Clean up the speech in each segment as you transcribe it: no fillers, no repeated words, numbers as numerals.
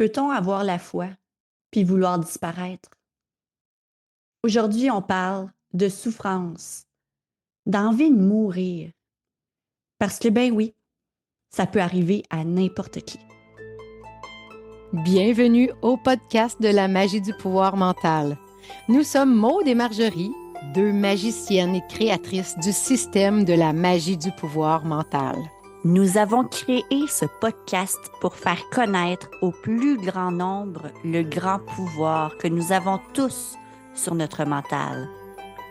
Peut-on avoir la foi puis vouloir disparaître? Aujourd'hui, on parle de souffrance, d'envie de mourir. Parce que, ben oui, ça peut arriver à n'importe qui. Bienvenue au podcast de la magie du pouvoir mental. Nous sommes Maude et Marjorie, deux magiciennes et créatrices du système de la magie du pouvoir mental. Nous avons créé ce podcast pour faire connaître au plus grand nombre le grand pouvoir que nous avons tous sur notre mental,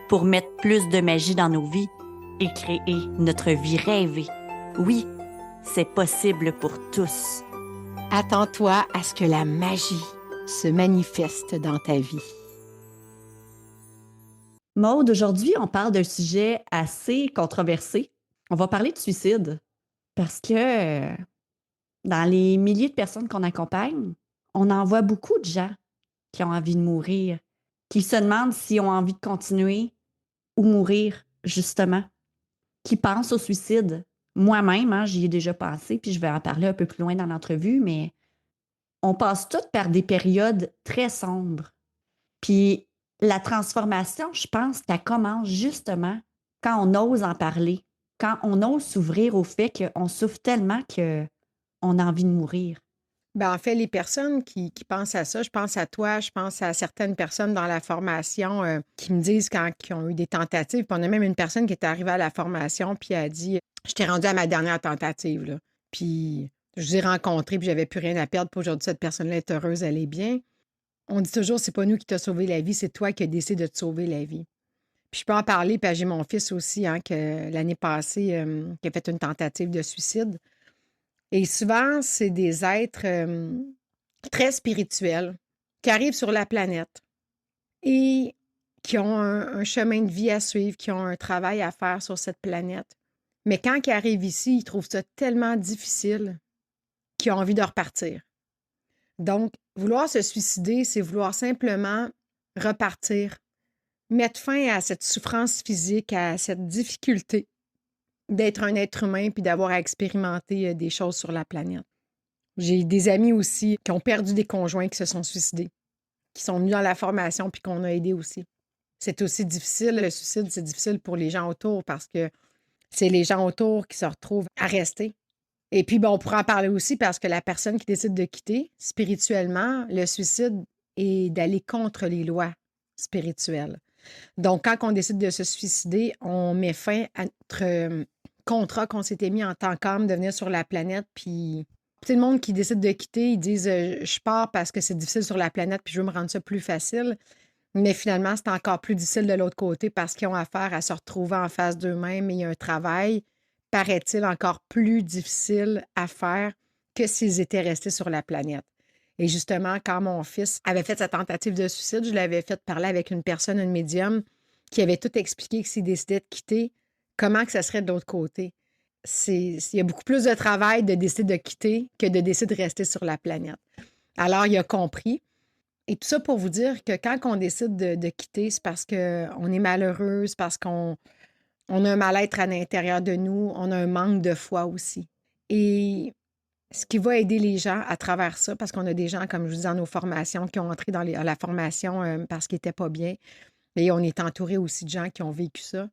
pour mettre plus de magie dans nos vies et créer notre vie rêvée. Oui, c'est possible pour tous. Attends-toi à ce que la magie se manifeste dans ta vie. Maude, aujourd'hui, on parle d'un sujet assez controversé. On va parler de suicide parce que dans les milliers de personnes qu'on accompagne, on en voit beaucoup de gens qui ont envie de mourir, qui se demandent s'ils ont envie de continuer ou mourir, justement, qui pensent au suicide. Moi-même, j'y ai déjà pensé, puis je vais en parler un peu plus loin dans l'entrevue, mais on passe toutes par des périodes très sombres. Puis la transformation, je pense qu'elle commence justement quand on ose en parler, quand on ose s'ouvrir au fait qu'on souffre tellement qu'on a envie de mourir. En fait, les personnes qui pensent à ça, je pense à toi, je pense à certaines personnes dans la formation qui me disent quand ils ont eu des tentatives. Puis on a même une personne qui est arrivée à la formation puis elle a dit je t'ai rendu à ma dernière tentative. Là. Puis je vous ai rencontré puis j'avais plus rien à perdre. Puis aujourd'hui, cette personne-là est heureuse, elle est bien. On dit toujours c'est pas nous qui t'a sauvé la vie, c'est toi qui as décidé de te sauver la vie. Puis je peux en parler, puis j'ai mon fils aussi, que l'année passée, qui a fait une tentative de suicide. Et souvent, c'est des êtres très spirituels qui arrivent sur la planète et qui ont un chemin de vie à suivre, qui ont un travail à faire sur cette planète. Mais quand ils arrivent ici, ils trouvent ça tellement difficile qu'ils ont envie de repartir. Donc, vouloir se suicider, c'est vouloir simplement repartir, mettre fin à cette souffrance physique, à cette difficulté d'être un être humain puis d'avoir à expérimenter des choses sur la planète. J'ai des amis aussi qui ont perdu des conjoints qui se sont suicidés, qui sont venus dans la formation puis qu'on a aidé aussi. C'est aussi difficile, le suicide, c'est difficile pour les gens autour parce que c'est les gens autour qui se retrouvent à rester. Et puis, on pourra en parler aussi parce que la personne qui décide de quitter, spirituellement, le suicide est d'aller contre les lois spirituelles. Donc, quand on décide de se suicider, on met fin à notre contrat qu'on s'était mis en tant qu'âme de venir sur la planète. Puis, tout le monde qui décide de quitter, ils disent je pars parce que c'est difficile sur la planète, puis je veux me rendre ça plus facile. Mais finalement, c'est encore plus difficile de l'autre côté parce qu'ils ont affaire à se retrouver en face d'eux-mêmes et il y a un travail, paraît-il, encore plus difficile à faire que s'ils étaient restés sur la planète. Et justement, quand mon fils avait fait sa tentative de suicide, je l'avais fait parler avec une personne, une médium, qui avait tout expliqué que s'il décidait de quitter, comment que ça serait de l'autre côté. Il y a beaucoup plus de travail de décider de quitter que de décider de rester sur la planète. Alors, il a compris. Et tout ça pour vous dire que quand on décide de quitter, c'est parce qu'on est malheureux, c'est parce qu'on a un mal-être à l'intérieur de nous, on a un manque de foi aussi. Et ce qui va aider les gens à travers ça, parce qu'on a des gens, comme je vous dis, dans nos formations, qui ont entré dans la formation parce qu'ils n'étaient pas bien, et on est entouré aussi de gens qui ont vécu ça.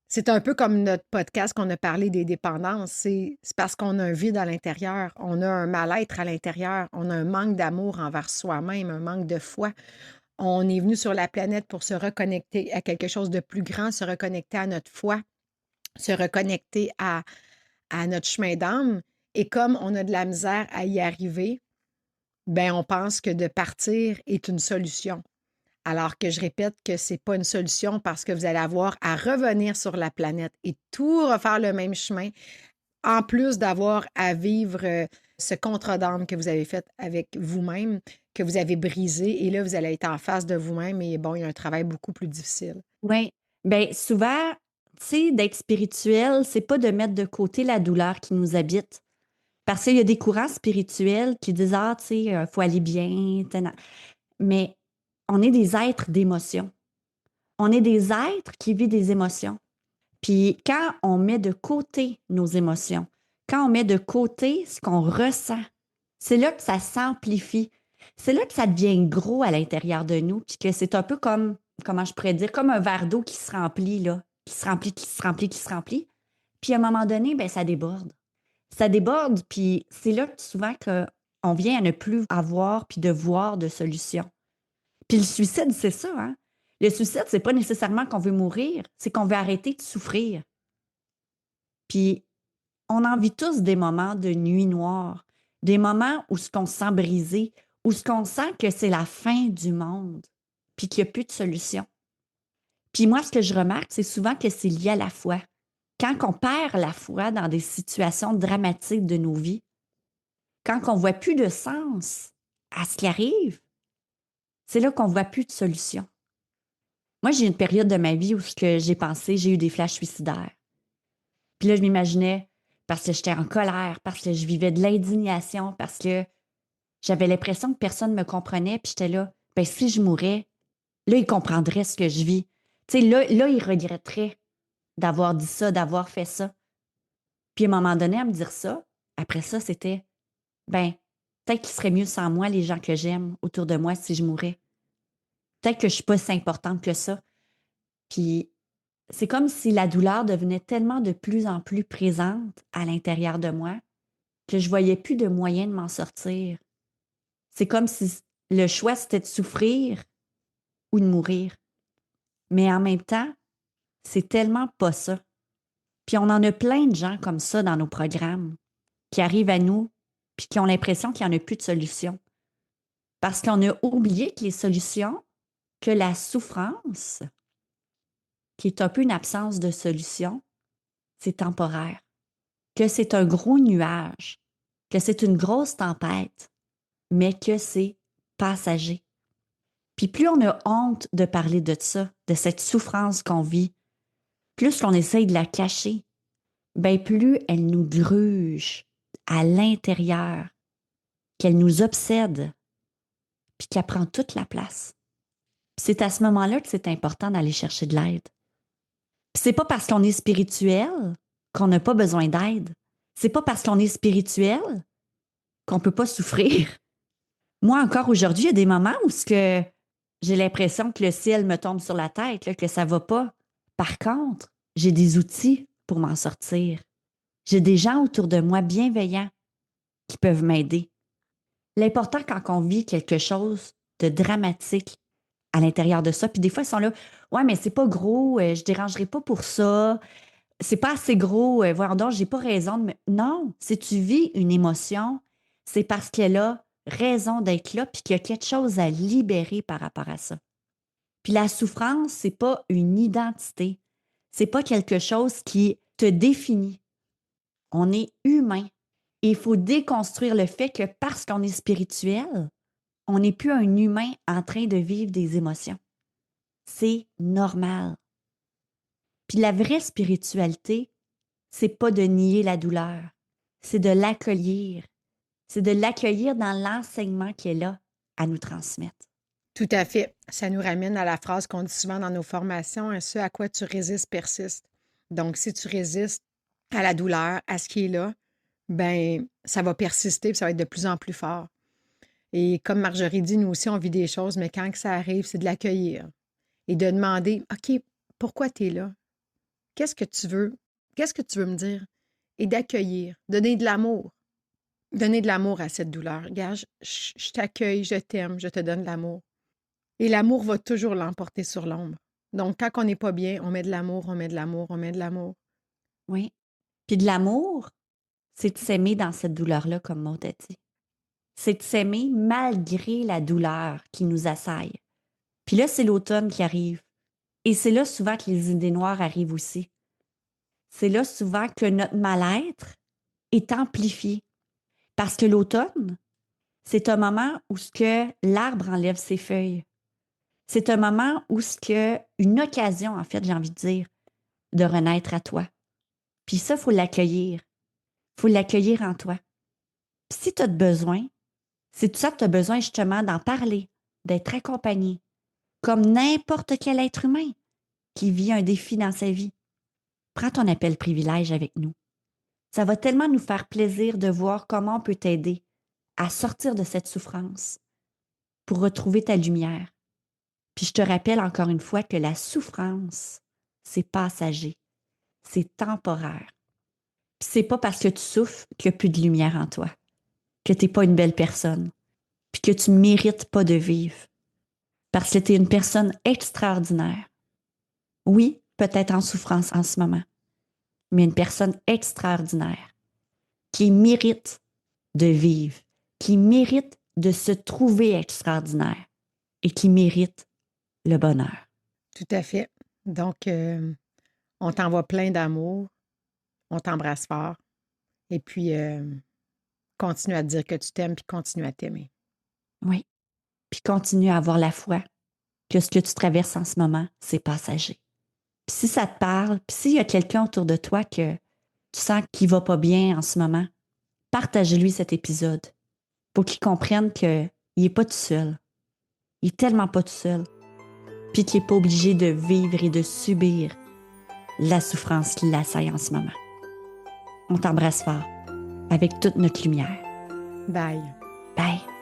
C'est un peu comme notre podcast qu'on a parlé des dépendances. C'est parce qu'on a un vide à l'intérieur, on a un mal-être à l'intérieur, on a un manque d'amour envers soi-même, un manque de foi. On est venu sur la planète pour se reconnecter à quelque chose de plus grand, se reconnecter à notre foi, se reconnecter à notre chemin d'âme. Et comme on a de la misère à y arriver, on pense que de partir est une solution. Alors que je répète que ce n'est pas une solution parce que vous allez avoir à revenir sur la planète et tout refaire le même chemin, en plus d'avoir à vivre ce contrat d'âme que vous avez fait avec vous-même, que vous avez brisé. Et là, vous allez être en face de vous-même et il y a un travail beaucoup plus difficile. Oui. Bien, souvent, tu sais, d'être spirituel, c'est pas de mettre de côté la douleur qui nous habite. Parce qu'il y a des courants spirituels qui disent, ah, tu sais, faut aller bien. Mais on est des êtres d'émotions. On est des êtres qui vivent des émotions. Puis quand on met de côté nos émotions, quand on met de côté ce qu'on ressent, C'est là que ça s'amplifie. C'est là que ça devient gros à l'intérieur de nous, puis que c'est un peu comme, comment je pourrais dire, comme un verre d'eau qui se remplit, là, qui se remplit, qui se remplit, qui se remplit. Puis à un moment donné, ben, ça déborde. Ça déborde, puis c'est là que souvent qu'on vient à ne plus avoir puis de voir de solution. Puis le suicide, c'est ça, hein? Le suicide, c'est pas nécessairement qu'on veut mourir, c'est qu'on veut arrêter de souffrir. Puis on en vit tous des moments de nuit noire, des moments où ce qu'on se sent brisé, où ce qu'on sent que c'est la fin du monde, puis qu'il n'y a plus de solution. Puis moi, ce que je remarque, c'est souvent que c'est lié à la foi. Quand on perd la foi dans des situations dramatiques de nos vies, quand on ne voit plus de sens à ce qui arrive, c'est là qu'on ne voit plus de solution. Moi, j'ai eu une période de ma vie où ce que j'ai pensé, j'ai eu des flashs suicidaires. Puis là, je m'imaginais, parce que j'étais en colère, parce que je vivais de l'indignation, parce que j'avais l'impression que personne ne me comprenait, puis j'étais là, ben si je mourais, là, ils comprendraient ce que je vis. Tu sais, là, ils regretteraient d'avoir dit ça, d'avoir fait ça. Puis à un moment donné, à me dire ça, après ça, c'était, ben, peut-être qu'il serait mieux sans moi, les gens que j'aime autour de moi, si je mourais. Peut-être que je ne suis pas si importante que ça. Puis c'est comme si la douleur devenait tellement de plus en plus présente à l'intérieur de moi que je voyais plus de moyen de m'en sortir. C'est comme si le choix, c'était de souffrir ou de mourir. Mais en même temps, c'est tellement pas ça. Puis on en a plein de gens comme ça dans nos programmes qui arrivent à nous puis qui ont l'impression qu'il n'y en a plus de solution. Parce qu'on a oublié que les solutions, que la souffrance, qui est un peu une absence de solution, c'est temporaire, que c'est un gros nuage, que c'est une grosse tempête, mais que c'est passager. Puis plus on a honte de parler de ça, de cette souffrance qu'on vit, plus qu'on essaye de la cacher, ben plus elle nous gruge à l'intérieur, qu'elle nous obsède, puis qu'elle prend toute la place. Puis c'est à ce moment-là que c'est important d'aller chercher de l'aide. Puis c'est pas parce qu'on est spirituel qu'on n'a pas besoin d'aide. C'est pas parce qu'on est spirituel qu'on peut pas souffrir. Moi, encore aujourd'hui, il y a des moments où ce que j'ai l'impression que le ciel me tombe sur la tête, là, que ça va pas. Par contre, j'ai des outils pour m'en sortir. J'ai des gens autour de moi bienveillants qui peuvent m'aider. L'important quand on vit quelque chose de dramatique à l'intérieur de ça, puis des fois, ils sont là, ouais, mais c'est pas gros, je dérangerai pas pour ça, c'est pas assez gros, voyons donc, j'ai pas raison de me. Non, si tu vis une émotion, c'est parce qu'elle a raison d'être là, puis qu'il y a quelque chose à libérer par rapport à ça. Puis la souffrance, c'est pas une identité, c'est pas quelque chose qui te définit. On est humain. Et il faut déconstruire le fait que parce qu'on est spirituel, on n'est plus un humain en train de vivre des émotions. C'est normal. Puis la vraie spiritualité, c'est pas de nier la douleur, c'est de l'accueillir. C'est de l'accueillir dans l'enseignement qui est là à nous transmettre. Tout à fait. Ça nous ramène à la phrase qu'on dit souvent dans nos formations, hein, ce à quoi tu résistes persiste. Donc, si tu résistes à la douleur, à ce qui est là, ben ça va persister puis ça va être de plus en plus fort. Et comme Marjorie dit, nous aussi, on vit des choses, mais quand que ça arrive, c'est de l'accueillir et de demander, OK, pourquoi tu es là? Qu'est-ce que tu veux? Qu'est-ce que tu veux me dire? Et d'accueillir, donner de l'amour. Donner de l'amour à cette douleur. Regarde, je t'accueille, je t'aime, je te donne de l'amour. Et l'amour va toujours l'emporter sur l'ombre. Donc, quand on n'est pas bien, on met de l'amour, on met de l'amour, on met de l'amour. Oui. Puis de l'amour, c'est de s'aimer dans cette douleur-là, comme Maud a dit. C'est de s'aimer malgré la douleur qui nous assaille. Puis là, c'est l'automne qui arrive. Et c'est là souvent que les idées noires arrivent aussi. C'est là souvent que notre mal-être est amplifié. Parce que l'automne, c'est un moment où ce que l'arbre enlève ses feuilles. C'est un moment où ce que une occasion, en fait, j'ai envie de dire, de renaître à toi. Puis ça, il faut l'accueillir. Il faut l'accueillir en toi. Puis si tu as besoin, c'est tout ça que tu as besoin justement d'en parler, d'être accompagné, comme n'importe quel être humain qui vit un défi dans sa vie. Prends ton appel privilège avec nous. Ça va tellement nous faire plaisir de voir comment on peut t'aider à sortir de cette souffrance pour retrouver ta lumière. Puis je te rappelle encore une fois que la souffrance, c'est passager, c'est temporaire. Puis c'est pas parce que tu souffres qu'il n'y a plus de lumière en toi, que tu n'es pas une belle personne, puis que tu ne mérites pas de vivre, parce que tu es une personne extraordinaire. Oui, peut-être en souffrance en ce moment, mais une personne extraordinaire qui mérite de vivre, qui mérite de se trouver extraordinaire et qui mérite le bonheur. Tout à fait. Donc, on t'envoie plein d'amour, on t'embrasse fort et puis continue à te dire que tu t'aimes puis continue à t'aimer. Oui. Puis continue à avoir la foi que ce que tu traverses en ce moment, c'est passager. Puis si ça te parle, puis s'il y a quelqu'un autour de toi que tu sens qu'il va pas bien en ce moment, partage-lui cet épisode pour qu'il comprenne qu'il n'est pas tout seul. Il est tellement pas tout seul. Puis qu'il n'est pas obligé de vivre et de subir la souffrance qui l'assaille en ce moment. On t'embrasse fort avec toute notre lumière. Bye. Bye.